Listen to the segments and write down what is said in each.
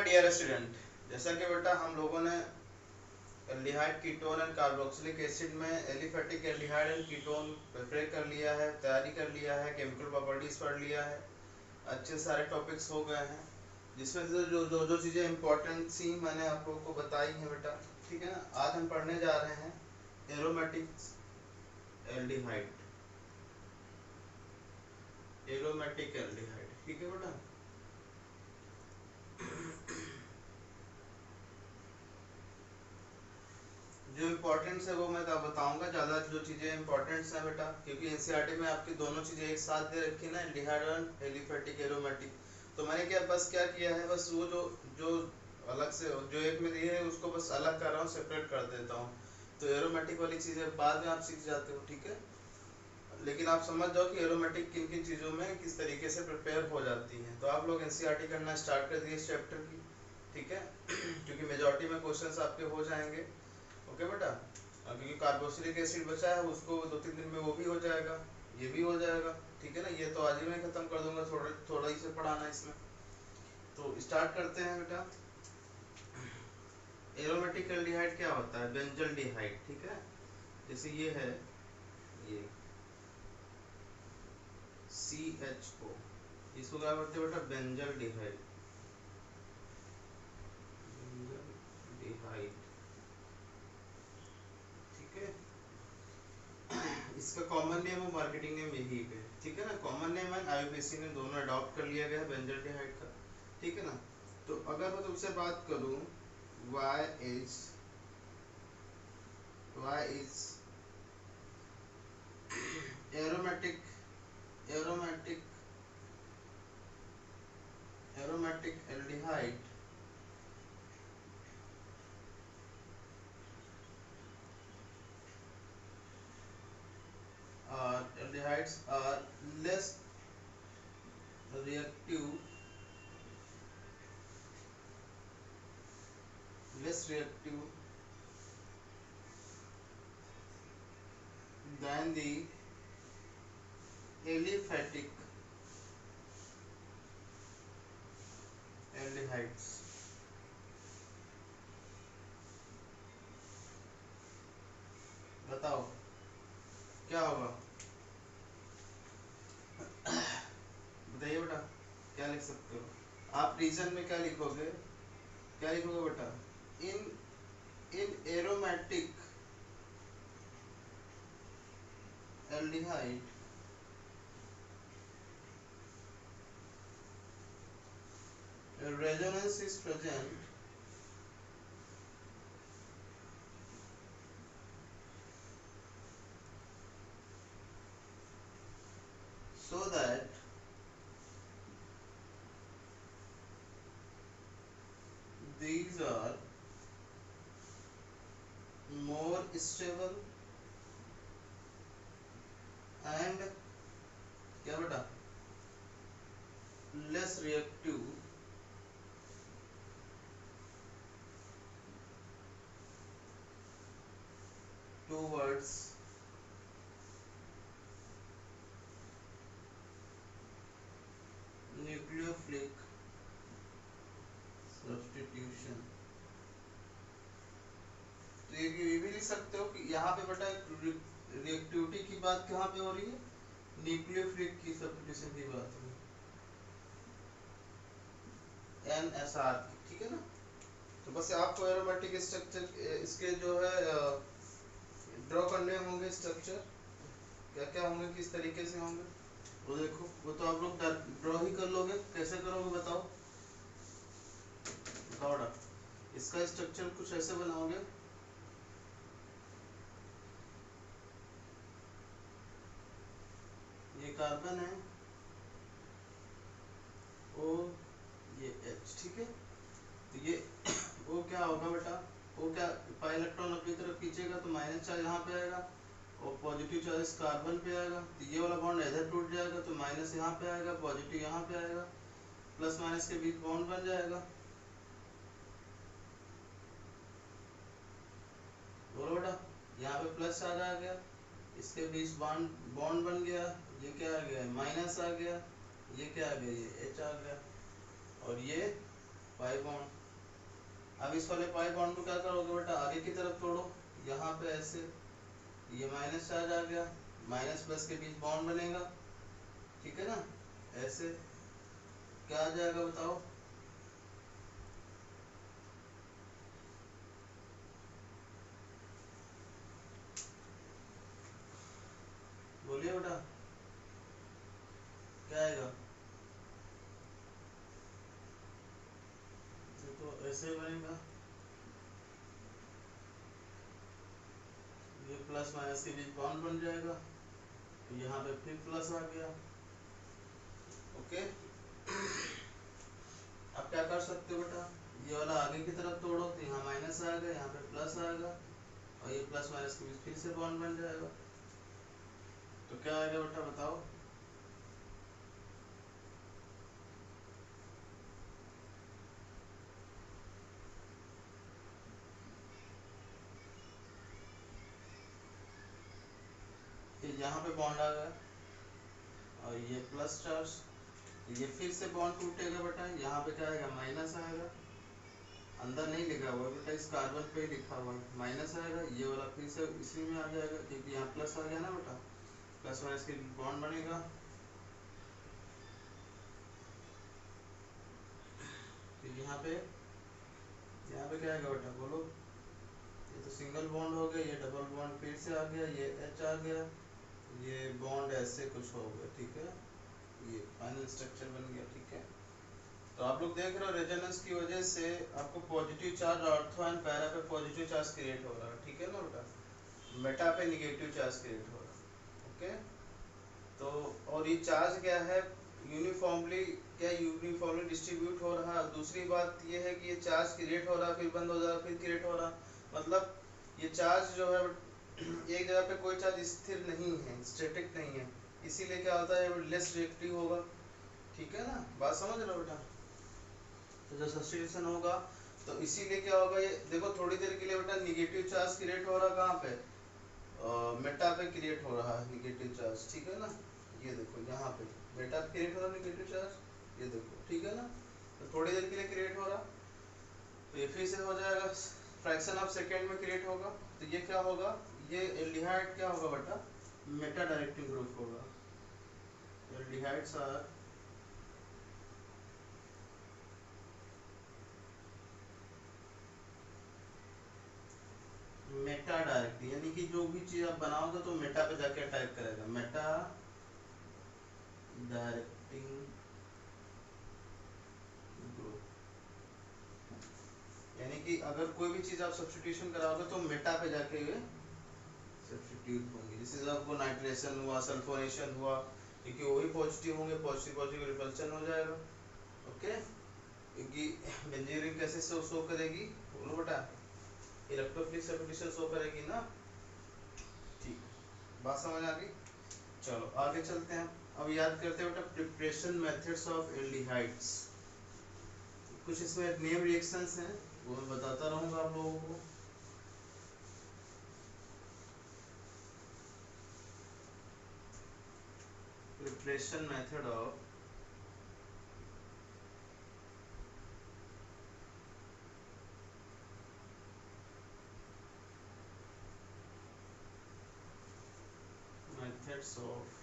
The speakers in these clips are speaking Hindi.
डियर स्टूडेंट, जैसा कि बेटा हम लोगों ने aldehyde ketone and carboxylic acid में aliphatic aldehyde and ketone prepare कर लिया है, तैयारी कर लिया है, केमिकल प्रॉपर्टीज पढ़ लिया है, अच्छे सारे टॉपिक्स हो गए हैं, जिसमें से जो जो जो चीज़ें इंपॉर्टेंट सी मैंने आप लोगों को बताई हैं बेटा। ठीक है ना। आज हम पढ़ने जा रहे हैं एरोमेटिक एल्डिहाइड, एरोमेटिक एल्डिहाइड। ठीक है बेटा। जो इम्पोर्टेंट्स है वो मैं तब बताऊंगा, ज़्यादा जो चीज़ें इंपॉर्टेंट्स हैं बेटा, क्योंकि एनसीईआरटी में आपकी दोनों चीज़ें एक साथ दे रखी है ना, एल्डिहाइड और एलिफेटिक एरोमेटिक। तो मैंने क्या किया है, बस वो जो जो अलग से जो एक में दिए है उसको बस अलग कर रहा हूँ, सेपरेट कर देता हूँ। तो एरोमेटिक वाली चीज़ें बाद में आप सीख जाते हो। ठीक है। लेकिन आप समझ जाओ कि एरोमेटिक किन किन चीज़ों में किस तरीके से प्रिपेयर हो जाती हैं। तो आप लोग एनसीईआरटी करना स्टार्ट कर दिए इस चैप्टर की। ठीक है। क्योंकि मेजॉरिटी में क्वेश्चंस आपके हो जाएंगे। ओके बेटा। क्योंकि कार्बोक्सिलिक एसिड बचा है, उसको 2-3 दिन में वो भी हो जाएगा, ये भी हो जाएगा। ठीक है ना। ये तो आज ही मैं खत्म कर दूंगा, थोड़ा थोड़ा ही से पढ़ाना इसमें। तो स्टार्ट करते हैं बेटा। एरोमेटिक एल्डिहाइड क्या होता है? बेंजल्डिहाइड। ठीक है। जैसे ये है, ये CHO, इसको क्या बोलते हैं बेटा? बेंजल्डिहाइड। बेंजल्डिहाइड। ठीक है। इसका कॉमन नेम और मार्केटिंग नेम यही है। ठीक है ना। कॉमन नेम एंड आईयूपीएसी ने दोनों अडॉप्ट कर लिया गया है बेंजल्डिहाइड का। ठीक है ना। तो अगर मैं तुमसे बात करूं, why is aromatic aromatic aromatic aldehyde aldehydes are less reactive less reactive than the aliphatic aldehydes। बताओ क्या होगा? बताइए बेटा, क्या लिख सकते हो आप? रीजन में क्या लिखोगे? क्या लिखोगे बेटा? इन इन aromatic aldehyde resonance is present so that these are more stable and क्या बेटा? less reactive towards nucleophilic substitution। तो ये भी लिख सकते हो कि यहाँ पे बेटा रिएक्टिविटी की बात कहाँ पे हो रही है? न्यूक्लियोफिलिक की सब्स्टिट्यूशन की बात हो रही है, NSR की। ठीक है ना। तो बस आपको एरोमेटिक स्ट्रक्चर इसके जो है ड्रॉ करने होंगे स्ट्रक्चर, क्या क्या होंगे, किस तरीके से होंगे वो देखो। वो तो आप लोग ड्रॉ ही कर लोगे, कैसे करोगे बताओ? बताओ डा। इसका स्ट्रक्चर कुछ ऐसे बनाओगे, ये कार्बन है, ओ ये H। ठीक है। तो ये वो क्या होगा बेटा? वो क्या, पाई इलेक्ट्रॉन अपनी तरफ खींचेगा तो माइनस चार्ज यहाँ पे आएगा और पॉजिटिव चार्ज इस कार्बन पे आएगा। तो ये वाला बॉन्ड इधर टूट जाएगा तो माइनस यहाँ पे आएगा, पॉजिटिव यहाँ पे आएगा, प्लस माइनस के बीच बॉन्ड बन जाएगा। बोलो बेटा। यहाँ पे प्लस चार्ज आ गया, इसके बीच बॉन्ड बॉन्ड बन गया, ये क्या आ गया? माइनस आ गया, ये क्या आ गया? ये H आ गया, और ये पाई बॉन्ड। अब इस वाले पाई बॉन्ड को क्या करोगे बेटा, आगे की तरफ तोड़ो, यहाँ पे ऐसे ये माइनस चार्ज आ गया, माइनस प्लस के बीच बॉन्ड बनेगा, ठीक है ना, ऐसे क्या आ जाएगा बताओ, बोलिए बेटा क्या आएगा, ये तो ऐसे ही बनेगा, ये प्लस माइनस के बीच बॉन्ड बन जाएगा, यहाँ पे फिर प्लस आ गया, ओके। अब क्या कर सकते हो बेटा, ये वाला आगे की तरफ तोड़ो तो यहाँ माइनस आएगा, यहाँ पे प्लस आएगा, और ये प्लस माइनस के बीच फिर से बॉन्ड बन जाएगा, तो क्या आएगा बेटा बताओ, ये यहाँ पे बॉन्ड आ गया, और ये प्लस चार्ज, ये फिर से बॉन्ड टूटेगा बेटा, यहाँ पे क्या आएगा माइनस आएगा, अंदर नहीं लिखा हुआ बेटा, इस कार्बन पे ही लिखा हुआ है माइनस आएगा, ये वाला फिर से इसी में आ जाएगा क्योंकि यहाँ प्लस आ गया ना बेटा, प्लस माइनस के बॉन्ड बनेगा, फिर यहाँ पे क्या आएगा बेटा बोलो, ये तो सिंगल बॉन्ड हो गया, ये डबल बॉन्ड फिर से आ गया, ये एच आ गया, ये बॉन्ड ऐसे कुछ हो गया, ठीक है, ये फाइनल स्ट्रक्चर बन गया, ठीक है। तो आप लोग देख रहे हो रेजोनेंस की वजह से आपको positive charge ortho and para पे पॉजिटिव चार्ज क्रिएट हो रहा है, ठीक है ना बेटा, मेटा पे नेगेटिव चार्ज क्रिएट हो रहा है, ओके। तो और ये चार्ज क्या है, यूनिफॉर्मली क्या यूनिफॉर्मली डिस्ट्रीब्यूट हो रहा है, दूसरी बात ये है कि ये चार्ज क्रिएट हो रहा है फिर बंद हो जा रहा है फिर क्रिएट हो रहा है, मतलब ये चार्ज जो है एक जगह पे कोई चार्ज स्थिर नहीं है, स्टैटिक नहीं है, इसीलिए क्या होता है लेस रिएक्टिव होगा, ठीक है ना, बात समझ रहे हो बेटा। तो जब सब्स्टिट्यूशन होगा तो इसीलिए क्या होगा, ये देखो थोड़ी देर के लिए बेटा निगेटिव चार्ज क्रिएट हो रहा है कहाँ पे, मेटा पे क्रिएट हो रहा है निगेटिव चार्ज, ठीक है ना, ये देखो यहाँ पे मेटा पे क्रिएट हो रहा है निगेटिव चार्ज, ये देखो ठीक है ना, तो थोड़ी देर के लिए क्रिएट हो रहा, तो ये फिर से हो जाएगा, फ्रैक्शन ऑफ सेकेंड में क्रिएट होगा, तो ये क्या होगा, ये एल्डिहाइड क्या होगा बेटा, मेटा डायरेक्टिंग ग्रुप होगा, एल्डिहाइड्स आर मेटा डायरेक्टिंग, यानी कि जो भी चीज आप बनाओगे तो मेटा पे जाके अटैक करेगा, मेटा डायरेक्टिंग ग्रुप, यानी कि अगर कोई भी चीज आप सब्स्टिट्यूशन कराओगे तो मेटा पे जाके सब्स्टिट्यूट होंगे, जैसे जब आपको नाइट्रेशन हुआ सल्फोनेशन हुआ, क्योंकि वो भी पॉजिटिव होंगे, पॉजिटिव पॉजिटिव रिपल्शन हो जाएगा, ओके, क्योंकि बेंजीन कैसे शो करेगी बोलो बेटा, इलेक्ट्रोफिलिक सब्स्टिट्यूशन शो करेगी ना, ठीक, बात समझ आ गई, चलो आगे चलते हैं, अब याद करते हैं बेटा प्रिपरेशन मेथड्स ऑफ एल्डिहाइड्स, कुछ इसमें नेम रिएक्शंस हैं वो मैं बताता रहूंगा आप लोगों को, preparation method of methods of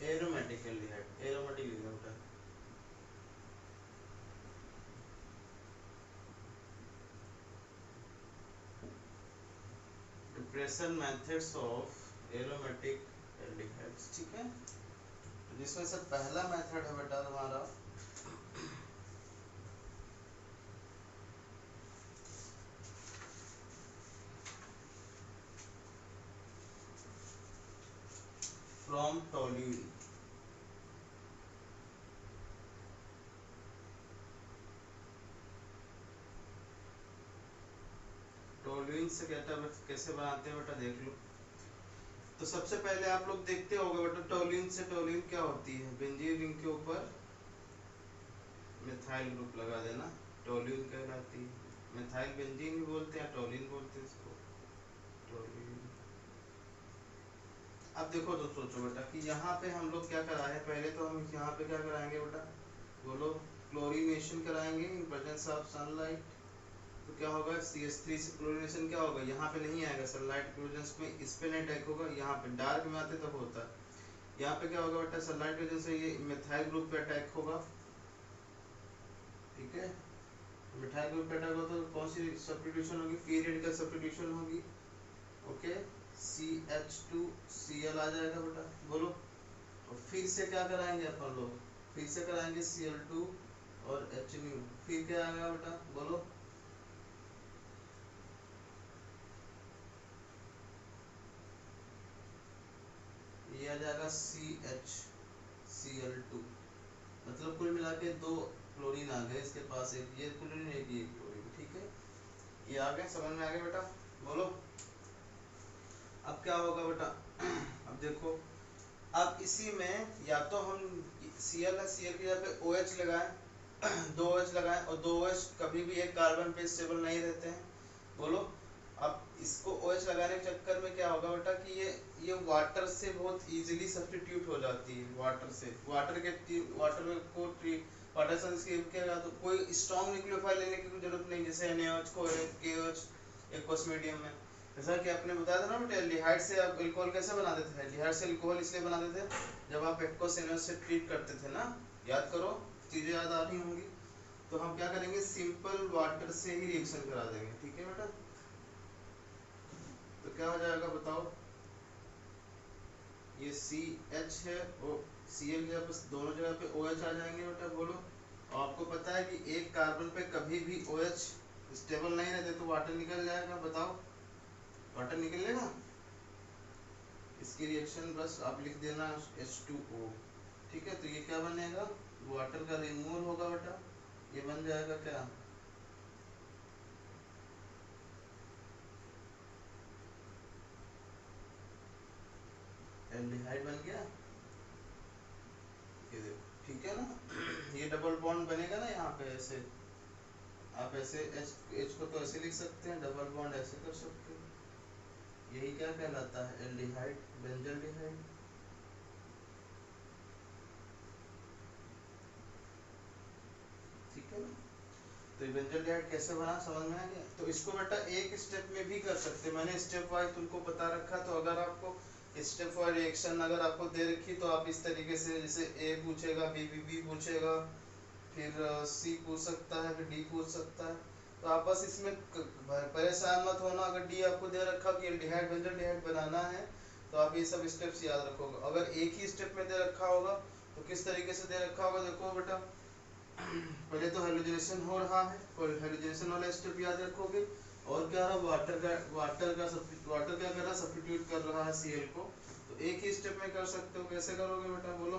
aromatic aldehyde, aromatic लिखना बेटा, preparation methods of aromatic aldehydes, ठीक है, तो जिसमें से पहला मेथड है बेटा तुम्हारा फ्रॉम टोल्यूइन, टोल्यूइन से कैसे बनाते हैं बेटा देख लो, तो सबसे पहले आप लोग देखते होंगे बेटा टोल्यूइन से, टोल्यूइन क्या होती है, बेंजीन रिंग के ऊपर मिथाइल ग्रुप लगा देना, टोल्यूइन कहलाती है, मिथाइल बेंजीन भी बोलते हैं टोल्यूइन बोलते हैं इसको, टोल्यूइन। अब देखो तो सोचो बेटा कि यहाँ पे हम लोग क्या कराए हैं, पहले तो हम यहाँ पे क्या कराएंगे बेटा, बोलो क्लोरीनेशन कराएंगे इन प्रेजेंस ऑफ सनलाइट, तो क्या होगा CH3 से क्लोरीनेशन क्या होगा, यहाँ पे नहीं आएगा सनलाइट के वजह में, इस पे नहीं अटैक होगा, यहाँ पे डार्क में आते तब होता है। यहाँ पे क्या होगा बेटा सनलाइट की वजह से ये मिथाइल ग्रुप पे अटैक होगा, ठीक है। मिथाइल ग्रुप पे अटैक होगा तो कौन सी सब्स्टिट्यूशन होगी, फ्री रेडिकल सब्स्टिट्यूशन होगी, ओके। CH2Cl आ जाएगा बेटा, बोलो। और फिर से क्या कराएंगे अपन लोग, फिर से कराएंगे Cl2 और H, फिर क्या आएगा बेटा बोलो, ये आ जाएगा CHCl2, मतलब कुल मिला के 2 क्लोरीन आ गए इसके पास, एक ये क्लोरीन एक ये क्लोरीन, ठीक है। ये आ गए, समझ में आ गया बेटा, बोलो। अब क्या होगा बेटा अब देखो, अब इसी में या तो हम Cl है, Cl की जगह पे OH लगाएं 2 OH लगाएं, और 2 OH कभी भी एक कार्बन पे स्टेबल नहीं रहते हैं, बोलो। अब इसको OH लगाने के चक्कर में क्या होगा बेटा कि ये वाटर से बहुत इजीली सब्स्टिट्यूट हो जाती है, वाटर से, वाटर को वाटर से क्या, तो कोई स्ट्रॉन्ग न्यूक्लियोफाइल लेने की जरूरत नहीं, जैसे NaOH को KOH एक्वस मीडियम में, जैसा कि आपने बताया था ना बेटा, एल्डिहाइड से आप अल्कोहल कैसे बनाते थे, एल्डिहाइड से अल्कोहल इसलिए बनाते थे जब आप एक्वस NaOH से ट्रीट करते थे ना, याद करो, चीजें याद आ रही होंगी। तो हम क्या करेंगे, सिंपल वाटर से ही रिएक्शन करा देंगे, ठीक है बेटा। तो क्या हो जाएगा बताओ, ये CH है और Cl की जगह दोनों जगह पे OH आ जाएंगे बेटा, बोलो। और आपको पता है कि एक कार्बन पे कभी भी OH स्टेबल नहीं रहते, तो वाटर निकल जाएगा, बताओ, वाटर निकलेगा। इसकी रिएक्शन बस आप लिख देना H2O, ठीक है। तो ये क्या बनेगा, वाटर का रिमूवल होगा बेटा, ये बन जाएगा क्या, एल्डिहाइड बन गया, ये देखो, ठीक है ना ये डबल बॉन्ड बनेगा ना यहाँ पे ऐसे, आप ऐसे H को तो ऐसे लिख सकते हैं, डबल बॉन्ड ऐसे कर सकते हैं, यही क्या कहलाता है, एल्डिहाइड, बेंजल्डिहाइड, ठीक है ना। तो बेंजल्डिहाइड कैसे बना, समझ में आ गया। तो इसको बेटा एक स्टेप में भी कर सकते हैं, मैंने स्टेप वाइज तुमको बता रखा, तो अगर आपको स्टेप वाइज रिएक्शन अगर आपको दे रखी, तो आप इस तरीके से, जैसे A पूछेगा, B पूछेगा, फिर C पूछ सकता है, फिर D पूछ सकता है, तो आप बस इसमें परेशान मत होना। अगर D आपको दे रखा कि एल्डिहाइड बेंजल्डिहाइड बनाना है, तो आप ये सब स्टेप्स याद रखोगे। अगर एक ही स्टेप में दे रखा होगा तो किस तरीके से दे रखा होगा, देखो बेटा, पहले तो हेलोजेनेशन हो रहा है, और हेलोजेनेशन वाला स्टेप याद रखोगे, और क्या रहा, वाटर क्या कर रहा है, सब्स्टिट्यूट कर रहा है Cl को, तो एक ही स्टेप में कर सकते हो। कैसे करोगे बेटा बोलो,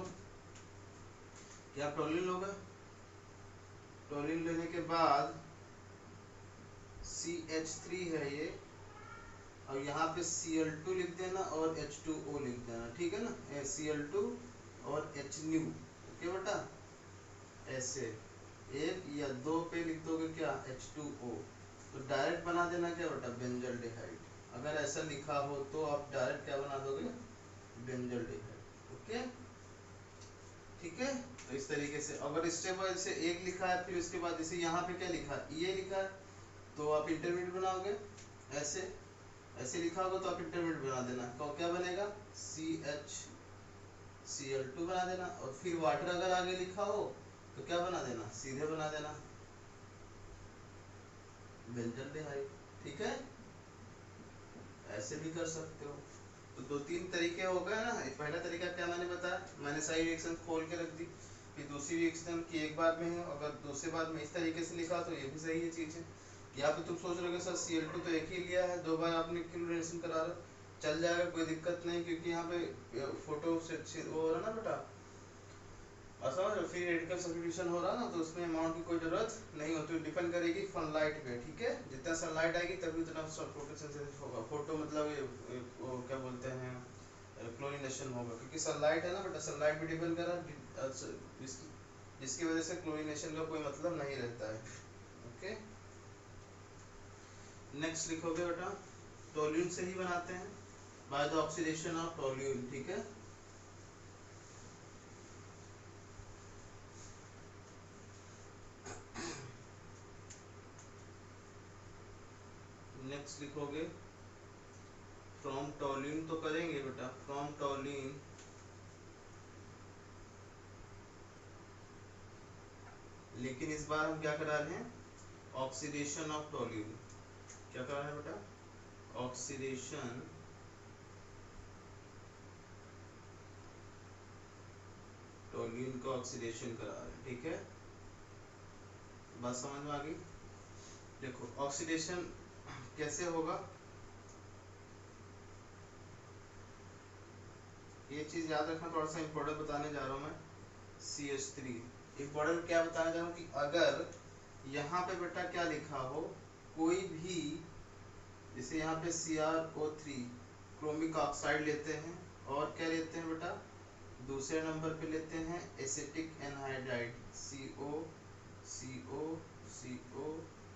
क्या टोलिन लोगे, टोलिन लेने के बाद CH3 है ये, और यहाँ पे Cl2 लिख देना और H2O लिख देना, ठीक है ना, Cl2 और H न्यू, ओके बेटा, ऐसे एक या दो पे लिख दोगे क्या, H2O, तो डायरेक्ट बना देना क्या बेटा, बेंजल्डिहाइड। अगर ऐसा लिखा हो तो आप डायरेक्ट क्या बना दोगे, बेंजल्डिहाइड, ओके, ठीक है। तो इस तरीके से अगर स्टेप वाइज से एक लिखा है, फिर उसके बाद जैसे यहाँ पे क्या लिखा है, ये लिखा है, तो आप इंटरमीडिएट बनाओगे, ऐसे ऐसे लिखा होगा तो आप इंटरमीडिएट बना देना, तो क्या बनेगा, CHCl2 बना देना, और फिर वाटर अगर आगे लिखा हो तो क्या बना देना, सीधे बना देना बेंजल्डिहाइड, ठीक है। ऐसे भी कर सकते हो। तो 2-3 तरीके हो गए ना। पहला तरीका क्या मैंने बताया, मैंने सारी रिएक्शन खोल के रख दी, फिर दूसरी रिएक्शन की एक बार में है, अगर दूसरी बार में इस तरीके से लिखा तो ये भी सही है चीज़ है। यहाँ पे तुम सोच रहे हो सर Cl2 तो एक ही लिया है, 2 बार आपने क्यों रिएक्शन करा रहे, चल जाएगा, कोई दिक्कत नहीं, क्योंकि यहाँ पे फोटो से वो हो रहा ना बेटा, और समझ लो फ्री रेडिकल सब्स्टिट्यूशन हो रहा ना, तो उसमें अमाउंट की कोई जरूरत नहीं होती, डिपेंड करेगी सनलाइट पे, ठीक है। जितना सनलाइट आएगी तभी उतना फोटोसिंथेसिस होगा, फोटो मतलब वो क्या बोलते हैं, क्लोरीनेशन होगा, क्योंकि सनलाइट है ना बेटा, सनलाइट भी डिपेंड कर रहा है, जिसकी वजह से क्लोरीनेशन का कोई मतलब नहीं रहता है, ओके। नेक्स्ट लिखोगे बेटा, टोल्यून से ही बनाते हैं, by the oxidation of toluene, ठीक है। नेक्स्ट लिखोगे फ्रॉम टोल्यून, तो करेंगे बेटा, फ्रॉम टोल्यून लेकिन इस बार हम क्या करा रहे हैं, ऑक्सीडेशन ऑफ टोल्यून। क्या करा रहे हैं बेटा, ऑक्सीडेशन टोल्यून का ऑक्सीडेशन करा रहे हैं, ठीक है। बात समझ में आ गई। देखो ऑक्सीडेशन कैसे होगा, ये चीज याद रखना, थोड़ा सा इंपॉर्टेंट बताने जा रहा हूँ मैं। CH3 इंपॉर्टेंट क्या बताने जा रहा हूँ कि अगर यहाँ पे बेटा क्या लिखा हो, कोई भी, जैसे यहाँ पे CrO3 क्रोमिक ऑक्साइड लेते हैं, और क्या लेते हैं बेटा, दूसरे नंबर पे लेते हैं acetic anhydride, CO CO CO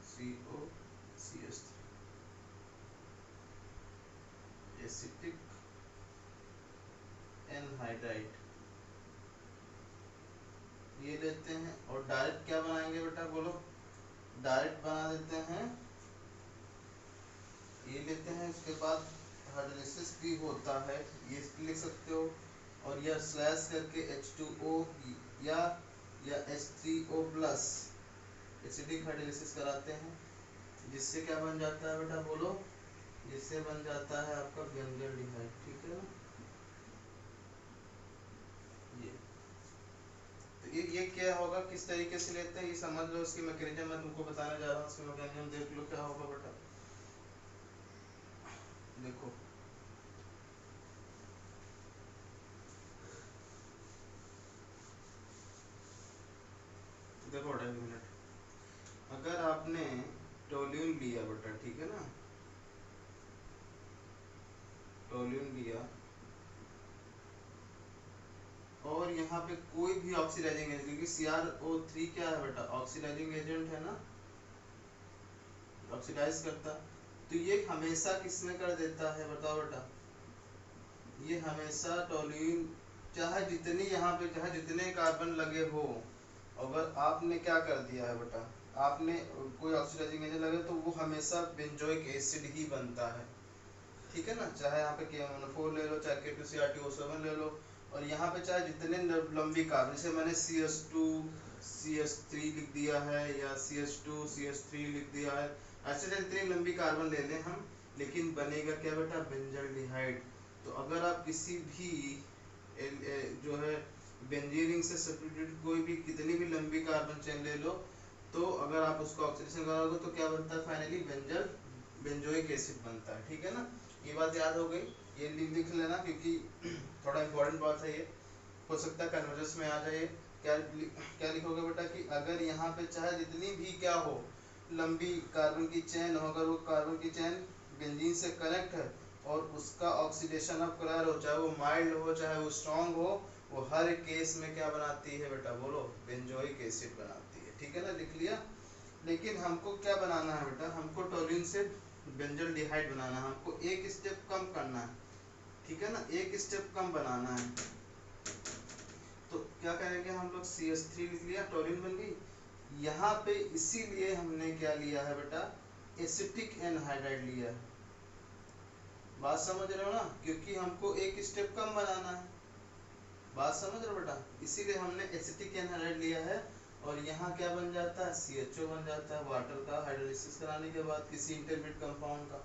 CO CH3, acetic anhydride ये लेते हैं, और डायरेक्ट क्या बनाएंगे बेटा, बोलो, डायरेक्ट बना देते हैं, ये लेते हैं, उसके बाद हाइड्रोलिसिस भी होता है, ये लिख सकते हो, और यह स्लैश करके H2O या H3O प्लस एसिडिक हाइड्रोलिसिस कराते हैं, जिससे क्या बन जाता है बेटा, बोलो, जिससे बन जाता है आपका बेंजोल्डिहाइड, ठीक है ना। ये तो ये क्या होगा, किस तरीके से लेते हैं ये समझ लो, इसकी मैकेनिज्म मैं तुमको बताने जा रहा हूँ, इसकी मैकेनिज्म देख लो क्या होगा बेटा। देखो देखो बेटा, एक मिनट, अगर आपने टोल्यून लिया बेटा, ठीक है ना, टोल्यून लिया, और यहाँ पे कोई भी ऑक्सीडाइजिंग एजेंट, क्योंकि CrO3 क्या है बेटा, ऑक्सीडाइजिंग एजेंट है ना, ऑक्सीडाइज करता, तो ये हमेशा किसमें कर देता है बताओ बेटा, ये हमेशा टोल्यून, चाहे जितनी यहाँ पे चाहे जितने कार्बन लगे हो, अगर आपने क्या कर दिया है बेटा, आपने कोई ऑक्सीडाइजिंग एजेंट लगे तो वो हमेशा बेंजोइक एसिड ही बनता है, ठीक है ना, चाहे यहाँ पे KMnO4 ले लो, चाहे K2CR2O7 ले लो, और यहाँ पे चाहे जितने लंबी कार्बन, जैसे मैंने CH2 CH3 लिख दिया है, या CH2 CH3 लिख दिया है, ऐसे जितनी लंबी कार्बन ले लें हम, लेकिन बनेगा क्या बेटा, बेंजल्डिहाइड। तो अगर आप किसी भी जो है बेंजीन से सब्स्टिट्यूट कोई भी कितनी भी लंबी कार्बन चेन ले लो, तो अगर आप उसको ऑक्सीडेशन कराओगे तो क्या बनता है, फाइनली बेंजोइक एसिड बनता है, ठीक है ना। ये बात याद हो गई, ये लिख लेना, क्योंकि थोड़ा इंपॉर्टेंट बात है ये, हो सकता है कन्वर्जन में आ जाए। क्या लिखोगे बेटा कि अगर यहाँ पे चाहे जितनी भी क्या हो लंबी कार्बन की चेन हो, अगर वो कार्बन की चेन बेंजीन से कनेक्ट है और उसका ऑक्सीडेशन अब करार हो, चाहे वो माइल्ड हो चाहे वो स्ट्रॉन्ग हो, वो हर केस में क्या बनाती है बेटा, बोलो, बेंजोइक एसिड बनाती है, ठीक है ना, लिख लिया। लेकिन हमको क्या बनाना है बेटा, हमको टोल्यून से बेंजल्डिहाइड बनाना है, हमको एक स्टेप कम करना है, ठीक है ना, एक स्टेप कम बनाना है। तो क्या करेंगे हम लोग, CH3 लिख लिया, टोल्यून बन गई। यहाँ पे इसीलिए हमने क्या लिया है बेटा, एसिटिक एनहाइड्राइड लिया है, बात समझ रहे हो ना, क्योंकि हमको एक स्टेप कम बनाना है, बात समझ रहे हो बेटा, इसीलिए हमने एसिटिक एनहाइड्राइड लिया है, और यहाँ क्या बन जाता है, CHO बन जाता है, वाटर का हाइड्रोलिसिस कराने के बाद किसी इंटरमीडिएट कंपाउंड का,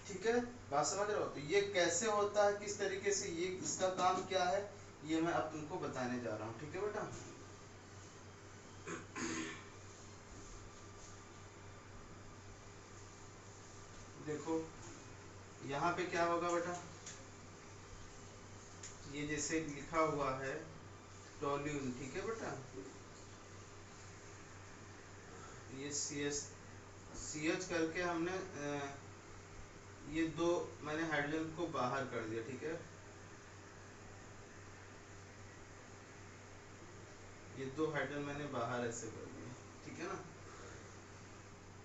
ठीक है, बात समझ रहे हो। तो ये कैसे होता है, किस तरीके से, ये इसका काम क्या है, ये मैं अब तुमको बताने जा रहा हूँ, ठीक है बेटा। देखो यहाँ पे क्या होगा बेटा, ये जैसे लिखा हुआ है टोल्यून, ठीक है बेटा, ये CH करके हमने ये दो मैंने हाइड्रोजन को बाहर कर दिया, ठीक है, ये दो हाइड्रोजन मैंने बाहर ऐसे कर दिए, ठीक है ना।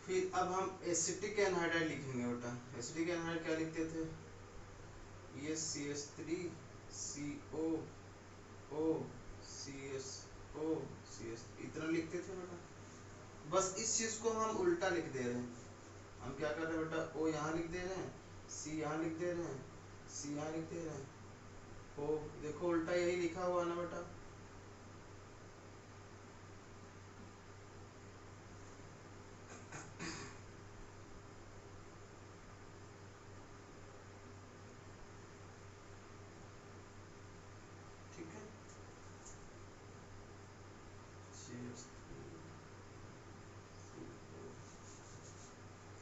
फिर अब हम एसिटिक एनहाइड्राइड लिखेंगे बेटा, एसिटिक एनहाइड्राइड क्या लिखते थे, ये CH3 CO O CSO CS इतना लिखते थे बेटा, बस इस चीज को हम उल्टा लिख दे रहे हैं, हम क्या कर रहे हैं बेटा ओ यहाँ लिख दे रहे हैं, सी यहाँ लिख दे रहे हैं, सी यहाँ लिख दे रहे हैं, ओ देखो उल्टा यही लिखा हुआ ना बेटा। ठीक है,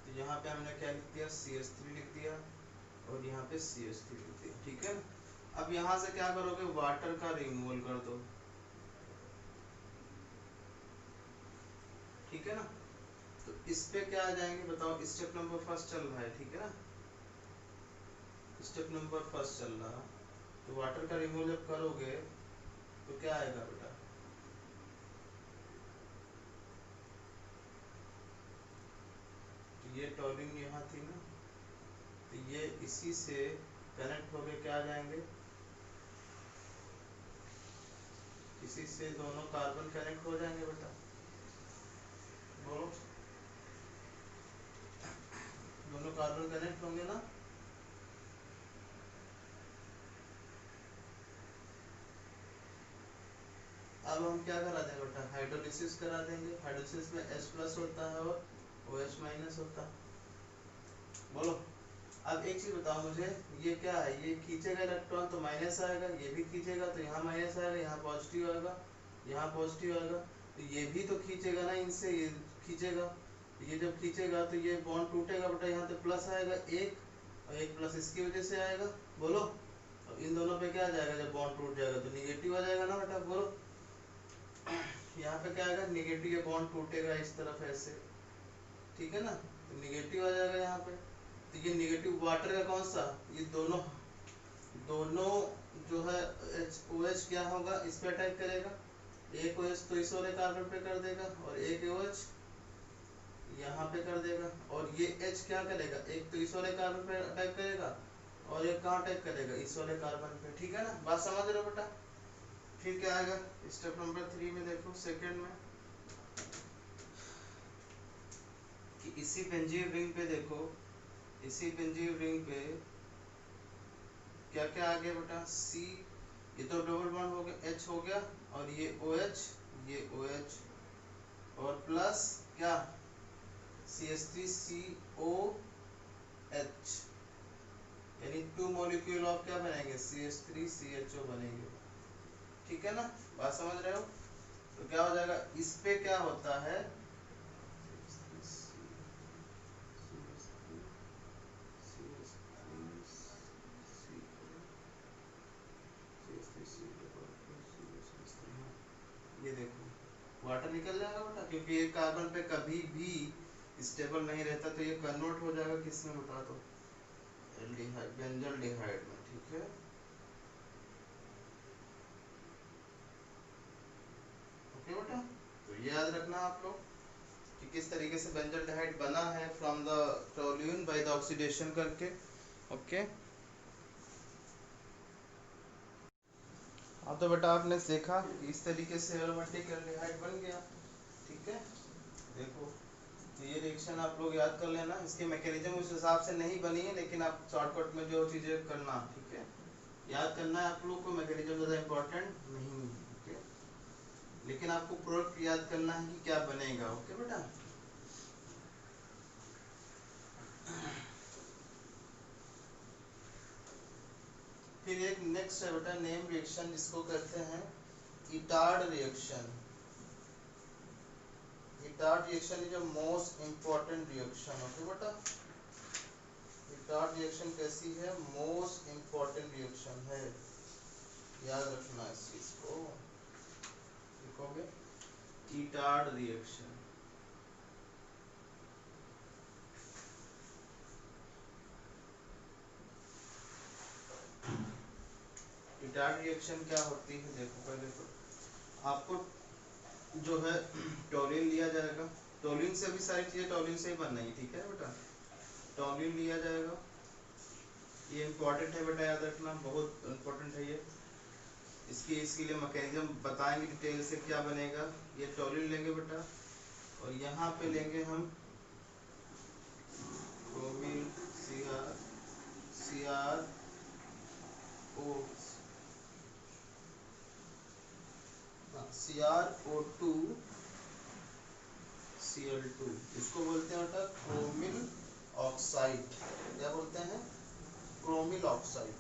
तो यहाँ पे हमने क्या लिख दिया, CH3 लिख दिया और यहाँ पे CH3 लिख दिया। ठीक है, अब यहाँ से क्या करोगे, वाटर का रिमूवल कर दो। ठीक है ना, तो इस पे क्या आ जाएंगे बताओ, स्टेप नंबर फर्स्ट चल रहा है। ठीक है ना, स्टेप नंबर फर्स्ट चल रहा, तो वाटर का रिमूवल जब करोगे तो क्या आएगा बेटा, तो ये टॉलिन यहाँ थी ना, तो ये इसी से कनेक्ट हो गए, क्या आ जाएंगे, इसी से दोनों कार्बन कनेक्ट हो जाएंगे बेटा। बोलो, दोनों कार्बन कनेक्ट होंगे ना। अब हम क्या करा देंगे बेटा, हाइड्रोलिसिस करा देंगे। हाइड्रोलिसिस में H प्लस होता है और OH माइनस होता है। बोलो, अब एक चीज बताओ मुझे, ये क्या है, ये खींचेगा इलेक्ट्रॉन तो माइनस आएगा, ये भी खींचेगा तो यहाँ माइनस आएगा, यहाँ पॉजिटिव आएगा, यहाँ पॉजिटिव आएगा, तो ये भी तो खींचेगा ना इनसे, ये खींचेगा, ये जब खींचेगा तो ये बॉन्ड टूटेगा बेटा, यहाँ पे प्लस आएगा एक, और एक प्लस इसकी वजह से आएगा। बोलो, अब इन दोनों पे क्या आ जाएगा, जब बॉन्ड टूट जाएगा तो निगेटिव आ जाएगा ना बेटा। बोलो, यहाँ पे क्या आएगा, निगेटिव, ये बॉन्ड टूटेगा इस तरफ ऐसे। ठीक है ना, तो निगेटिव आ जाएगा यहाँ पे। तो ये निगेटिव वाटर का कौन सा, ये दोनों दोनों जो है OH क्या होगा, इस पे अटैक करेगा, एक OH तो इस वाले कार्बन पे कर देगा और एक OH यहाँ पे कर देगा, और ये H क्या करेगा, एक तो इस वाले कार्बन पे अटैक करेगा और एक कहाँ अटैक करेगा, इस वाले कार्बन पे। ठीक है ना, बात समझ रहे हो बेटा। फिर क्या आएगा, स्टेप नंबर 3 में देखो, सेकंड में, कि इसी बेंजीन रिंग पे देखो, इसी बेंजीन रिंग पे क्या क्या आ गया बेटा, C, ये तो डबल बॉन्ड हो गया, H हो गया, और ये OH, ये OH, और प्लस क्या, CH3COH, यानी 2 मॉलिक्यूल ऑफ क्या बनेंगे, CH3CHO बनेंगे। ठीक है ना, बात समझ रहे हो। तो क्या हो जाएगा, इस पे क्या होता है, ये देखो वाटर निकल जाएगा बेटा, क्योंकि ये कार्बन पे कभी भी स्टेबल नहीं रहता, तो ये कन्वर्ट हो जाएगा किसमें बता दो, एल्डिहाइड, बेंजल्डिहाइड में। ठीक है, ओके बेटा, तो ये याद रखना आप लोग कि किस तरीके से बेंजल्डिहाइड बना है from the toluene by the oxidation करके। ओके, हाँ तो बेटा आपने देखा कि इस तरीके से एरोमेटिक एल्डिहाइड बन गया। ठीक है, देखो, तो ये रिएक्शन आप लोग याद कर लेना, इसके मैकेनिज्म उस हिसाब से नहीं बनी है, लेकिन आप शॉर्टकट में जो चीज़ें करना, ठीक है, याद करना है आप लोग को, मैकेनिज्म ज़्यादा इंपॉर्टेंट नहीं है। ओके, लेकिन आपको प्रोडक्ट याद करना है कि क्या बनेगा। ओके बेटा, फिर एक नेक्स्ट है बेटा नेम रिएक्शन, जिसको कहते हैं Etard reaction. Etard reaction is a most important reaction. Okay बेटा, इटार्ड रिएक्शन कैसी है, मोस्ट इम्पोर्टेंट रिएक्शन है, याद रखना इस चीज को, लिखोगे इटार्ड रिएक्शन। इटार्ड रिएक्शन क्या होती है, देखो पहले तो आपको जो है टोलिन लिया जाएगा, टोलिन से भी सारी चीजें टोलिन से ही बन रही है। ठीक है बेटा, टोलिन लिया जाएगा, ये इम्पोर्टेंट है बेटा, याद रखना, बहुत इम्पोर्टेंट है ये। इसके लिए मैकेनिज्म बताएंगे डिटेल से क्या बनेगा। ये टोलिन लेंगे बेटा, और यहाँ पे लेंगे हम CrO2 Cl2, इसको बोलते हैं बेटा क्रोमिल ऑक्साइड। क्या बोलते हैं? Chromyl oxide,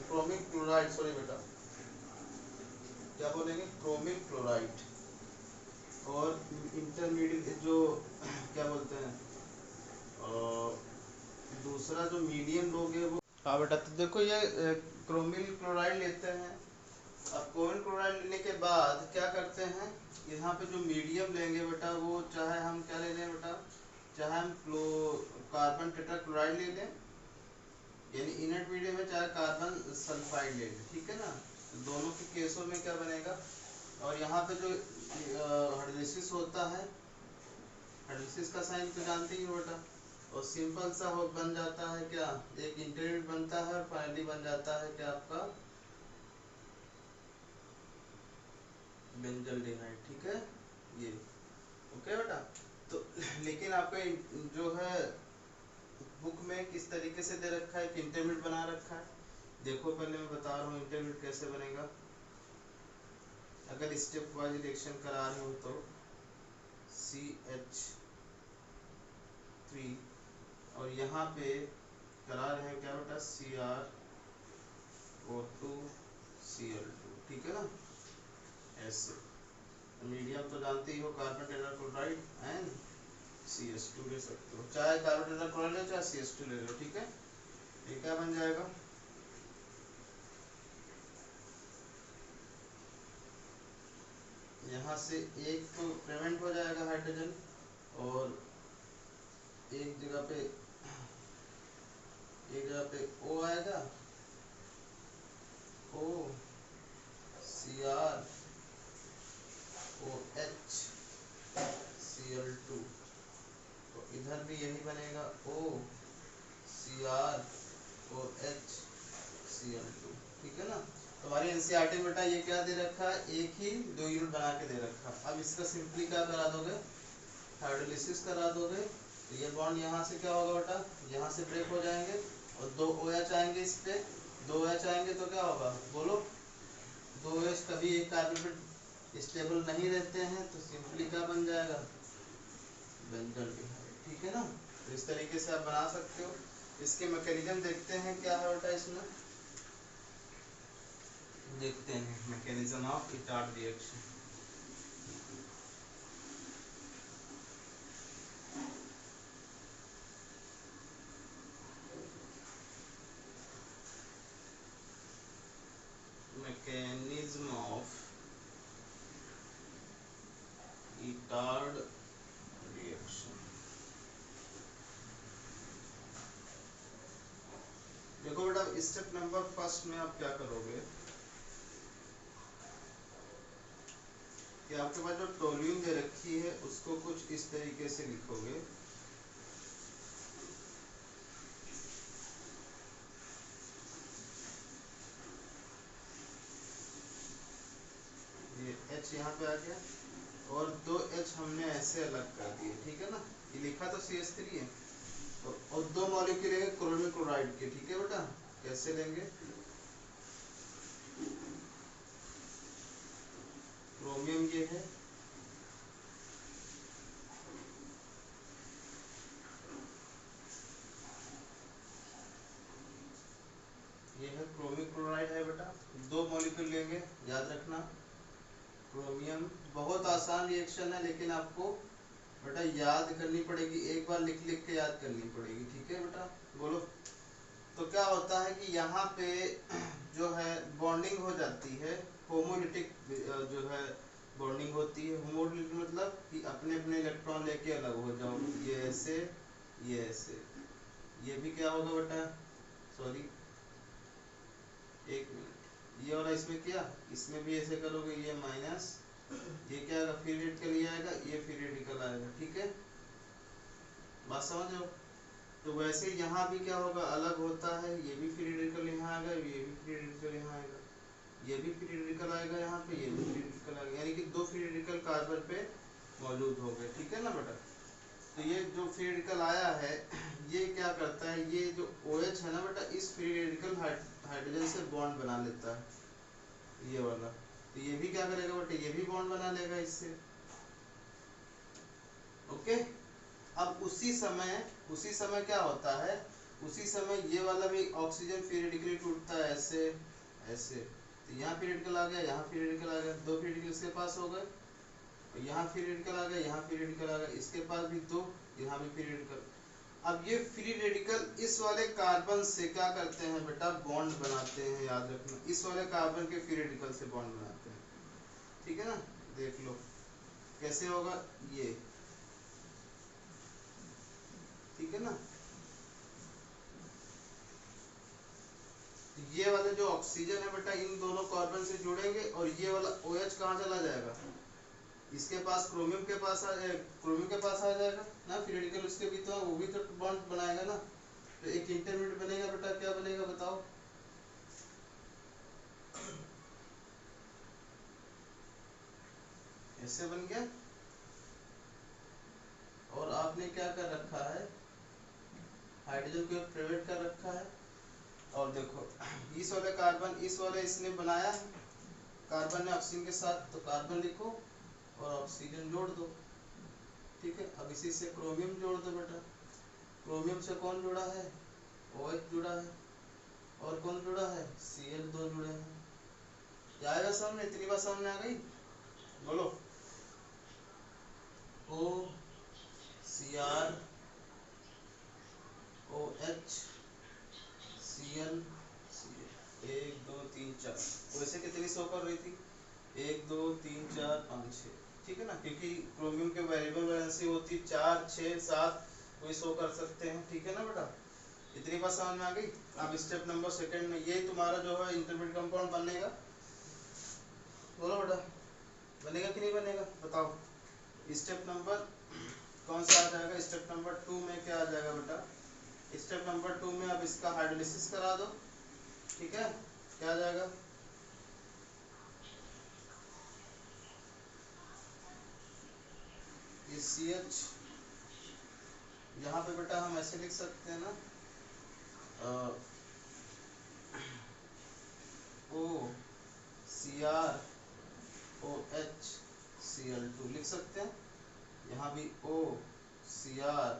chromyl chloride, sorry बेटा, क्या बोलेंगे? Chromyl chloride. और इंटरमीडिएट जो क्या बोलते हैं, दूसरा जो मीडियम लोग है वो, हाँ बेटा, तो देखो ये क्रोमिल क्लोराइड लेते हैं। अब क्रोमिल क्लोराइड लेने के बाद क्या करते हैं, यहाँ पे जो मीडियम लेंगे बेटा, वो चाहे हम क्या ले लें बेटा, चाहे हम कार्बन टेट्राक्लोराइड ले लें, यानी इनर्ट मीडियम में, चाहे कार्बन सल्फाइड ले लें, ठीक है ना। तो दोनों के केसों में क्या बनेगा, और यहाँ पे जो हाइड्रोलिसिस होता है, हाइड्रोलिसिस का साइन तो जानते ही हो बेटा, और सिंपल सा हो बन जाता है क्या, एक इंटरमीडिएट बनता है और फाइनली बन जाता है क्या आपका बेंजल्डिहाइड, ठीक है ये। ओके बेटा, तो लेकिन आपका जो है बुक में किस तरीके से दे रखा है, इंटरमीडिएट बना रखा है। देखो पहले मैं बता रहा हूँ इंटरमीडिएट कैसे बनेगा, अगर स्टेप वाइज रिएक्शन करा रहे हो तो CH3, और यहाँ पे करा रहे हैं क्या बेटा, CrO2 Cl2, ठीक है ना। ऐसे मीडियम तो जानते ही हो, कार्बन टेट्राक्लोराइड एंड CH2 ले सकते हो, चाहे कार्बन टेट्राक्लोराइड ले चाहे CH2 ले लो, ठीक है। ये क्या बन जाएगा, यहाँ से एक तो प्रेवेंट हो जाएगा हाइड्रोजन, और एक जगह पे O आएगा, O CrOH Cl2, तो इधर भी यही बनेगा O CrOH Cl2, ठीक है ना। तुम्हारी एनसीईआरटी में बेटा ये क्या दे रखा है, एक ही 2 यूनिट बना के दे रखा है। अब इसका सिंपली क्या करा दोगे, हाइड्रोलिसिस करा दोगे, तो ये बॉन्ड यहाँ से क्या होगा बेटा, यहाँ से ब्रेक हो जाएंगे, और 2 OH आएंगे, इस पे 2 OH आएंगे तो क्या होगा बोलो, 2 OH कभी एक कार्बन पे स्टेबल नहीं रहते हैं, तो सिंपली क्या बन जाएगा, बेंजल्डिहाइड, ठीक है ना। तो इस तरीके से आप बना सकते हो। इसके मैकेनिज्म देखते हैं क्या है बेटा, इसमें देखते हैं mechanism of Etard reaction. Mechanism of Etard reaction, देखो बेटा स्टेप नंबर फर्स्ट में आप क्या करोगे कि आपके पास जो टोल्यूइन दे रखी है उसको कुछ इस तरीके से लिखोगे, ये H यहाँ पे आ गया, और 2 H हमने ऐसे अलग कर दिए, ठीक है ना। ये लिखा तो CH3 है, और 2 मॉलिक्यूल लेंगे क्रोमिक क्लोराइड के, ठीक है बेटा। कैसे लेंगे, क्रोमियम ये है, ये है क्रोमिक क्लोराइड है बेटा, 2 मॉलिक्यूल लेंगे, याद रखना क्रोमियम। बहुत आसान रिएक्शन है, लेकिन आपको बेटा याद करनी पड़ेगी, एक बार लिख लिख के याद करनी पड़ेगी, ठीक है बेटा। बोलो, तो क्या होता है कि यहाँ पे जो है बॉन्डिंग हो जाती है, होमोलिटिक जो है बॉन्डिंग होती है। होमोलिटिक मतलब कि अपने अपने इलेक्ट्रॉन लेके अलग हो जाओ, ये ऐसे ये ऐसे। ये भी क्या होगा बेटा, सॉरी एक मिनट, ये वाला इसमें क्या, इसमें भी ऐसे करोगे, ये माइनस, ये क्या आएगा, फ्री रेडिकल ये आएगा, ये फ्री रेडिकल आएगा, ठीक है, बात समझ रहे हो। तो वैसे यहाँ भी क्या होगा, अलग होता है, ये भी फ्री रेडिकल यहाँ आएगा, ये भी फ्री रेडिकल यहाँ आएगा, ये भी फ्री रेडिकल आएगा यहाँ पे, ये भी फ्री रेडिकल आएगा, यानी कि 2 फ्री रेडिकल कार्बन पे मौजूद हो गए, ठीक है ना बेटा। तो ये जो फ्री रेडिकल आया है, ये क्या करता है, ये जो OH है ना बेटा, इस फ्री रेडिकल हाइड्रोजन से बॉन्ड बना लेता है, ये वाला, तो ये भी क्या करेगा बेटा, ये भी बॉन्ड बना लेगा इससे। ओके। अब उसी समय क्या होता है, उसी समय ये वाला भी ऑक्सीजन पीरियडिकली टूटता है ऐसे ऐसे। तो यहाँ पीरियडिकल आ गया, यहाँ पीरियडिकल आ गया, दो पीरियडिकल इसके पास हो गए, यहाँ पीरियडिकल आ गया, यहाँ पीरियडिकल आ गया, इसके पास भी दो, यहाँ भी पीरियडिकल। अब ये फ्री रेडिकल इस वाले कार्बन से क्या करते हैं बेटा, बॉन्ड बनाते हैं, याद रखना, इस वाले कार्बन के फ्री रेडिकल से बॉन्ड बनाते हैं। ठीक है ना, देख लो कैसे होगा ये, ठीक है ना। ये वाले जो ऑक्सीजन है बेटा इन दोनों कार्बन से जुड़ेंगे, और ये वाला OH कहाँ चला जाएगा, इसके पास क्रोमियम के पास क्रोमियम के पास आ जाएगा ना, फ्री रेडिकल उसके भी तो वो भी तो बॉन्ड बनाएगा ना। तो एक इंटरमीडिएट बनेगा बेटा, क्या बनेगा बताओ, ऐसे बन गया। और आपने क्या कर रखा है, हाइड्रोजन को प्राइवेट कर रखा है। और देखो इस वाले कार्बन, इस वाले इसने बनाया कार्बन ने ऑक्सीजन के साथ, तो कार्बन लिखो और ऑक्सीजन जोड़ दो। ठीक है, अब इसी से क्रोमियम जोड़ दो बेटा। क्रोमियम से कौन जुड़ा है, OH जुड़ा है, और कौन जुड़ा है, Cl2 जुड़े हैं। आएगा सामने, इतनी बात सामने आ गई, बोलो। O Cr OH Cl, एक दो तीन चार, वैसे कितनी शो कर रही थी, एक दो तीन चार पाँच छः, ठीक है ना, क्योंकि क्रोमियम के वेरिएबल वैलेंसी होती 4 6 7, कोई शो कर सकते हैं। ठीक है ना बेटा, इतनी बात समझ में आ गई। अब स्टेप नंबर सेकंड में ये तुम्हारा जो है इंटरमीडिएट कंपाउंड बनेगा, बोलो बेटा बनेगा कि नहीं बनेगा बताओ। स्टेप नंबर कौन सा आ जाएगा, स्टेप नंबर 2 में क्या आ जाएगा बेटा, स्टेप नंबर 2 में अब इसका हाइड्रोलिसिस करा दो। ठीक है, क्या आ जाएगा, ये CH, यहाँ पे बेटा हम ऐसे लिख सकते हैं ना, O Cr OH Cl2 लिख सकते हैं, यहाँ भी O Cr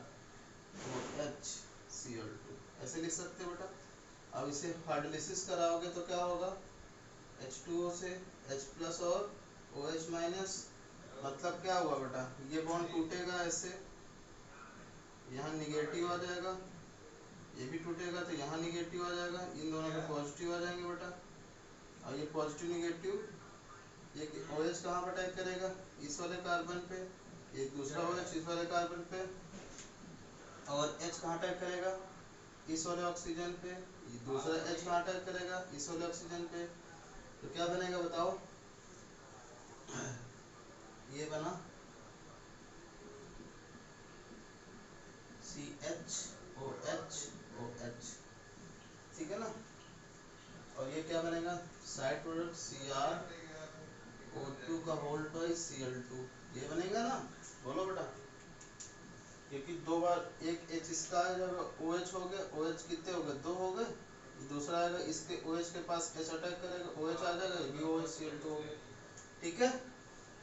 OH Cl2 ऐसे लिख सकते हैं बेटा। अब इसे हाइड्रोलिसिस कराओगे तो क्या होगा, H2O से H प्लस और OH माइनस, मतलब क्या हुआ बेटा, ये बॉन्ड टूटेगा ऐसे, यहाँ निगेटिव आ जाएगा, ये भी टूटेगा तो यहाँ निगेटिव आ जाएगा, इन दोनों पे पॉजिटिव आ जाएंगे बेटा। और ये पॉजिटिव निगेटिव, ये OH कहाँ पर अटैक करेगा, इस वाले कार्बन पे, एक दूसरा OH इस वाले कार्बन पे, और H कहाँ अटैक करेगा, इस वाले ऑक्सीजन पे, ये दूसरा H कहाँ अटैक करेगा, इस वाले ऑक्सीजन पे। तो क्या बनेगा बताओ, ये बना CHOH, ठीक है ना। और ये क्या बनेगा, साइड प्रोडक्ट CrO2 का होल ट्वाइस Cl2, ये बनेगा ना, बोलो बेटा। क्योंकि दो बार एक H इसका आ जाएगा, OH हो गया, OH कितने हो गए, दो हो गए, दूसरा आएगा इसके OH के पास H अटैक करेगा, OH आ जाएगा, ये भी OH Cl2 हो गया। ठीक है,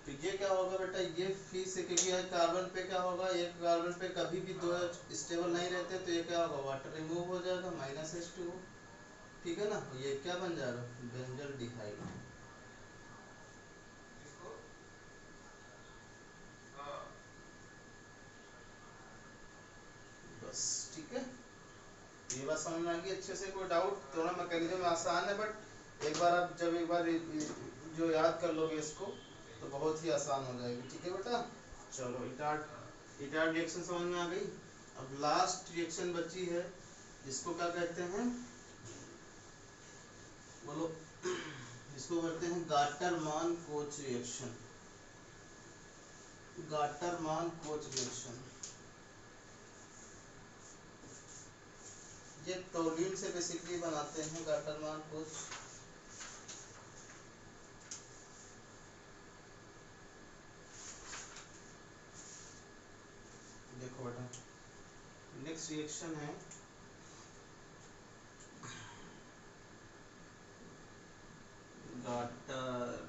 तो ये क्या होगा बेटा, ये फिर से, क्योंकि ये कार्बन पे क्या होगा, एक कार्बन पे कभी भी दो स्टेबल नहीं रहते, तो ये क्या होगा, वाटर रिमूव हो जाएगा, -H2O। ठीक है ना, ये क्या बन जाएगा, बेंजल डिहाइड। बस ठीक है, ये बात समझ में आ गई अच्छे से, कोई डाउट, थोड़ा मैकेनिज्म आसान है, बट एक बार आप जब एक बार जो याद कर लोगे इसको तो बहुत ही आसान हो जाएगी। ठीक है बेटा, चलो इटार रिएक्शन समझ में आ गई। अब लास्ट रिएक्शन बची है, जिसको क्या कहते हैं, बोलो, इसको कहते हैं Gattermann coach reaction, Gattermann coach reaction. ये टोल्यूइन से बेसिकली बनाते हैं गाटरमान कोच। देखो बेटा, नेक्स्ट रिएक्शन है गाटर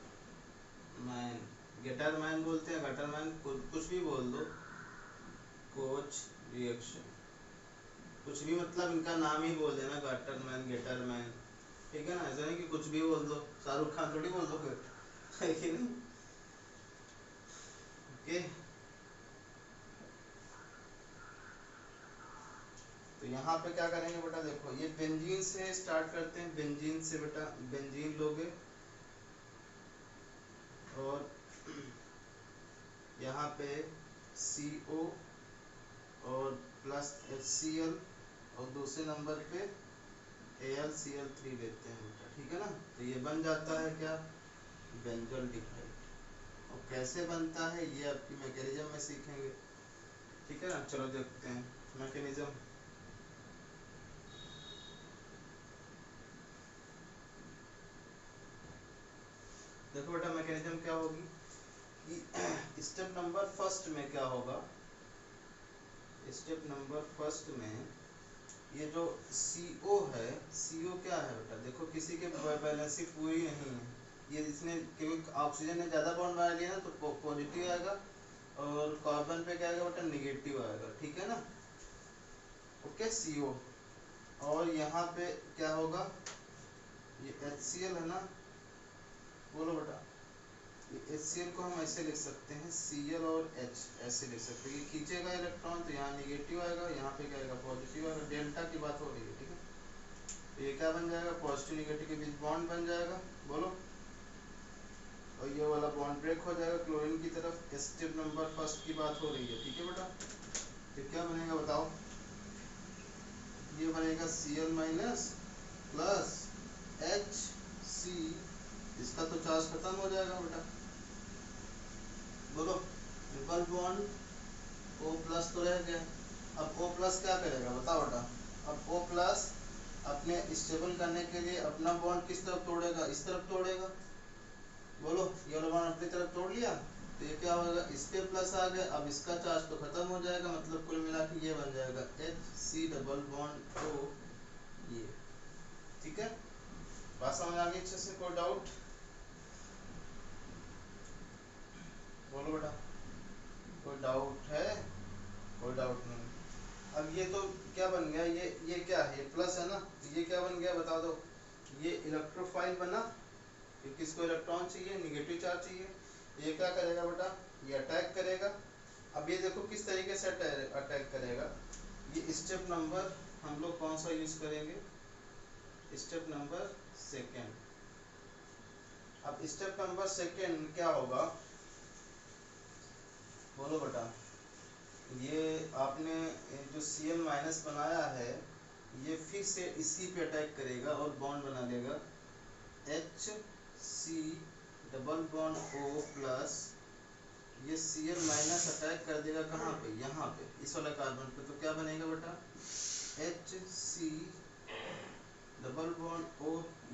गेटरमैन बोलते हैं, गटरमैन, कुछ भी बोल दो, कोच रिएक्शन, कुछ भी मतलब इनका नाम ही बोल देना, गटरमैन, गेटरमैन, ठीक है ना। ऐसा नहीं कि कुछ भी बोल दो, शाहरुख खान थोड़ी बोल दो फिर, है कि नहीं। ओके, तो यहाँ पे क्या करेंगे बेटा, देखो ये बेंजीन से स्टार्ट करते हैं, बेंजीन से बेटा, बेंजीन लोगे और यहाँ पे CO और प्लस HCl और दूसरे नंबर पे AlCl3 लेते हैं बेटा, ठीक है ना। तो ये बन जाता है क्या, बेंजोल्डिहाइड। और कैसे बनता है ये आपकी मैकेनिज्म में सीखेंगे, ठीक है ना। चलो देखते हैं मैकेनिज्म। देखो बेटा मैकेनिज्म क्या होगी कि स्टेप नंबर फर्स्ट में क्या होगा, स्टेप नंबर फर्स्ट में ये जो CO है, CO क्या है बेटा, देखो किसी के बैलेंसिंग पूरी नहीं है, ये इसने क्योंकि ऑक्सीजन ने ज़्यादा बॉन्ड बना लिया ना तो पॉजिटिव आएगा, और कार्बन पे क्या आएगा बेटा, निगेटिव आएगा, ठीक है ना। Okay, CO। और यहाँ पे क्या होगा, ये HCl है ना, बोलो बेटा, ये HCl को हम ऐसे लिख सकते हैं, Cl और H ऐसे लिख सकते हैं। ये खींचेगा इलेक्ट्रॉन तो यहाँ निगेटिव आएगा, यहाँ पे क्या आएगा, पॉजिटिव आएगा। डेल्टा की बात हो रही है, ठीक है। तो ये क्या बन जाएगा, पॉजिटिव निगेटिव के बीच बॉन्ड बन जाएगा, बोलो। और ये वाला बॉन्ड ब्रेक हो जाएगा क्लोरीन की तरफ। स्टेप नंबर फर्स्ट की बात हो रही है, ठीक है बेटा। तो क्या बनेगा बताओ, ये बनेगा Cl माइनस प्लस HC, इसका तो चार्ज खत्म हो जाएगा बेटा, बोलो। ट्रिपल बॉन्ड O प्लस तो रह गया, अब O प्लस क्या करेगा बताओ बेटा। अब O प्लस अपने स्टेबल करने के लिए अपना बॉन्ड किस तरफ तोड़ेगा, इस तरफ तोड़ेगा, बोलो। ये वाला बॉन्ड अपनी तरफ तोड़ लिया तो ये क्या होगा, इस पे प्लस आ गया, अब इसका चार्ज तो खत्म हो जाएगा, मतलब कुल मिला के ये बन जाएगा HC डबल बॉन्ड O, ये, ठीक है। बात समझ आ गई अच्छे से, कोई डाउट, बोलो बेटा, कोई डाउट है, कोई डाउट नहीं। अब ये तो क्या बन गया, ये क्या है, ये प्लस है ना, तो ये क्या बन गया बता दो, ये इलेक्ट्रोफाइल बना, क्योंकि इसको इलेक्ट्रॉन चाहिए, निगेटिव चार्ज चाहिए। ये क्या करेगा बेटा, ये अटैक करेगा। अब ये देखो किस तरीके से अटैक करेगा। ये स्टेप नंबर हम लोग कौन सा यूज करेंगे, स्टेप नंबर सेकेंड। अब स्टेप नंबर सेकेंड क्या होगा, बोलो बेटा। ये आपने जो Cl माइनस बनाया है, ये फिर से इसी पे अटैक करेगा और बॉन्ड बना लेगा, HC double bond O plus, ये Cl माइनस अटैक कर देगा कहाँ पे, यहाँ पे इस वाला कार्बन पे, तो क्या बनेगा बेटा, HC डबल बॉन्ड O,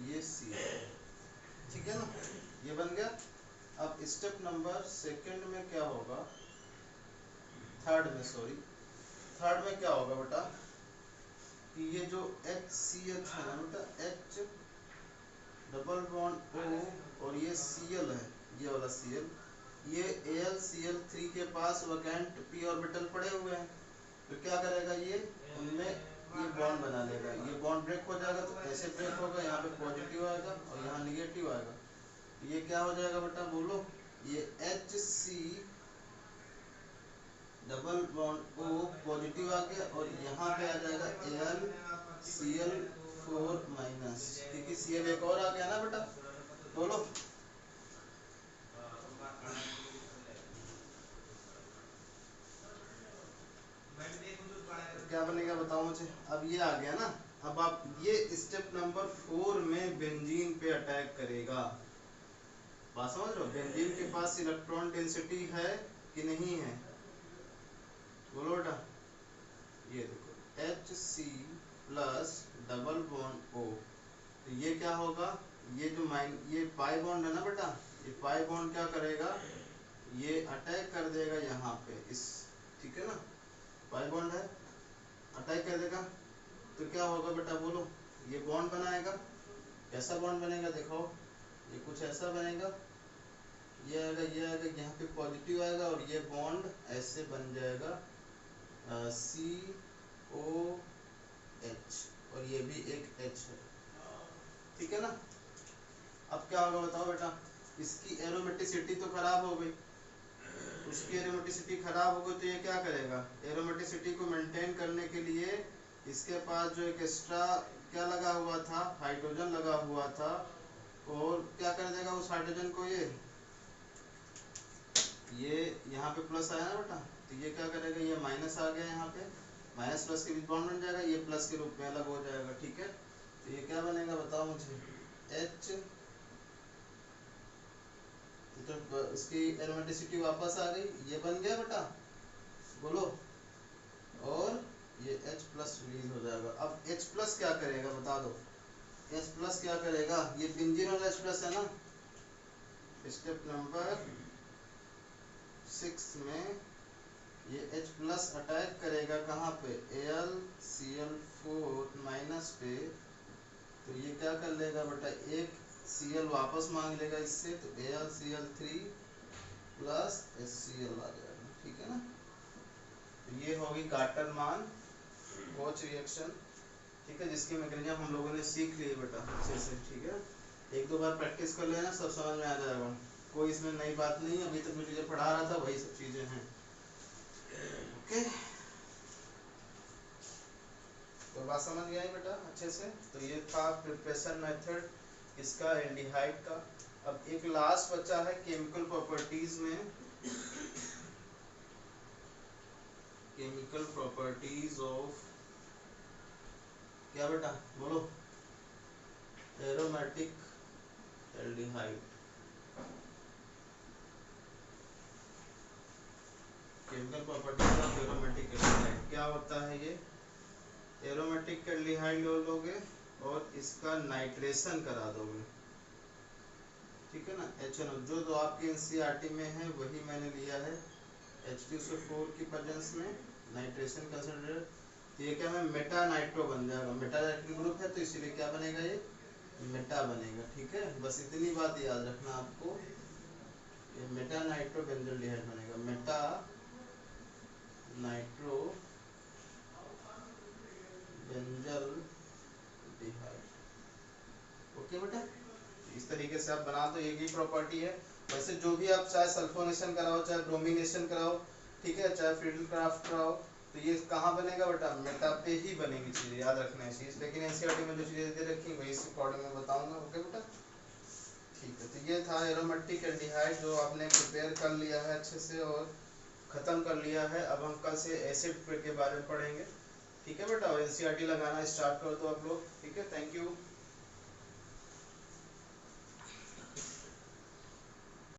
ये Cl, ठीक है ना, ये बन गया। अब स्टेप नंबर सेकंड में क्या होगा, थर्ड में सॉरी, थर्ड में क्या होगा बेटा, कि ये जो HCH है ना बेटा, H डबल बॉन्ड O और ये Cl है, ये वाला Cl, ये AlCl3 के पास वैकेंट p ऑर्बिटल पड़े हुए हैं, तो क्या करेगा ये, उनमें ये बॉन्ड बना लेगा, ये बॉन्ड ब्रेक हो जाएगा, तो कैसे ब्रेक होगा, यहाँ पे पॉजिटिव आएगा और यहाँ निगेटिव आएगा, तो ये क्या हो जाएगा बेटा, बोलो। ये HC double bond O positive आ गया और यहाँ पे आ जाएगा AlCl4 माइनस, क्योंकि Cl एक और आ गया ना बेटा, बोलो। तो क्या बनेगा बताओ मुझे, अब ये आ गया ना। अब आप ये स्टेप नंबर 4 में बेंजीन पे अटैक करेगा, बात समझ रहे हो। बेंजीन के पास इलेक्ट्रॉन डेंसिटी है कि नहीं है, बोलो बेटा। ये देखो HC plus double bond O, तो ये क्या होगा, ये जो ये पाई बॉन्ड है ना बेटा, ये पाई बॉन्ड क्या करेगा, ये अटैक कर देगा यहाँ पे इस, ठीक है ना, पाई बॉन्ड है, अटैक कर देगा, तो क्या होगा बेटा बोलो, ये बॉन्ड बनाएगा। कैसा बॉन्ड बनेगा देखो, ये कुछ ऐसा बनेगा, ये आएगा, ये आएगा, यहाँ पे पॉजिटिव आएगा और ये बॉन्ड ऐसे बन जाएगा COH और ये भी एक H है, ठीक है ना। अब क्या होगा बताओ बेटा, इसकी एरोमेटिसिटी तो खराब हो गई, उसकी एरोमेटिसिटी खराब हो गई तो ये क्या करेगा, एरोमेटिसिटी को मेंटेन करने के लिए इसके पास जो एक एक्स्ट्रा क्या लगा हुआ था, हाइड्रोजन लगा हुआ था, और क्या कर देगा उस हाइड्रोजन को, ये यहाँ पे प्लस आया ना बेटा, तो ये क्या करेगा, ये माइनस आ गया, यहाँ पे माइनस प्लस के बीच बॉन्ड बन जाएगा, ये प्लस के रूप में अलग हो जाएगा, ठीक है। तो ये क्या बनेगा बताओ मुझे, H, तो इसकी एरोमेटिसिटी वापस आ गई, ये बन गया बेटा, बोलो, और ये H प्लस रिलीज हो जाएगा। अब H प्लस क्या करेगा बता दो, H प्लस क्या करेगा, ये बेंजीन वाला H प्लस है ना, स्टेप नंबर 6 में ये H प्लस अटैक करेगा कहाँ पे, AlCl4 माइनस पे, तो ये क्या कर लेगा बेटा, एक Cl वापस मांग लेगा इससे, तो AlCl3 प्लस HCl आ जाएगा, ठीक है ना। तो ये होगी गाटरमान कोच रिएक्शन, ठीक है, जिसकी मैकेनिज्म हम लोगों ने सीख ली है बेटा अच्छे से, ठीक है। एक दो बार प्रैक्टिस कर लेना, सब समझ में आ जाएगा, कोई इसमें नई बात नहीं है, अभी तक मैं चीज़ें पढ़ा रहा था वही सब चीज़ें हैं, ओके। तो बात समझ गया है बेटा अच्छे से। तो ये था प्रिपरेशन मेथड इसका एल्डिहाइड का। अब एक लास्ट बचा है केमिकल प्रॉपर्टीज में, केमिकल प्रॉपर्टीज ऑफ क्या बेटा बोलो, aromatic aldehyde. Chemical properties of aromatic aldehyde क्या होता है, ये एरोमेटिक एल्डिहाइड लोगे और इसका नाइट्रेशन करा दोगे, ठीक है ना, HNO जो तो आपके एनसीईआरटी में है वही मैंने लिया है, H2SO4 की प्रेजेंस में नाइट्रेशन कंसंट्रेट, तो ये क्या है, मेटा नाइट्रो बन जाएगा, मेटा नाइट्रो ग्रुप है तो इसीलिए क्या बनेगा, ये मेटा बनेगा, ठीक है। बस इतनी बात याद रखना आपको, ये मेटा नाइट्रो बेंजल्डिहाइड बनेगा, मेटा नाइट्रो बेंजल्डिहाइड, ओके बेटा। इस तरीके से आप बना दो, एक ही प्रॉपर्टी है। वैसे जो भी आप चाहे सल्फोनेशन कराओ, चाहे ब्रोमिनेशन कराओ, ठीक है, चाहे फील्ड क्राफ्ट कराओ, तो ये कहाँ बनेगा बेटा, मेटा पे ही बनेगी चीज़ें, याद रखना है चीज़। लेकिन एनसीईआरटी में जो चीज़ें दे रखी वही इस अकॉर्डिंग में बताऊंगा, ओके बेटा, ठीक है। तो ये था एरोमेटिक एल्डिहाइड जो आपने प्रिपेयर कर लिया है अच्छे से और ख़त्म कर लिया है। अब हम कल से एसिड के बारे में पढ़ेंगे, ठीक है बेटा, और एनसीईआरटी लगाना स्टार्ट कर दो आप लोग, ठीक है। Thank you.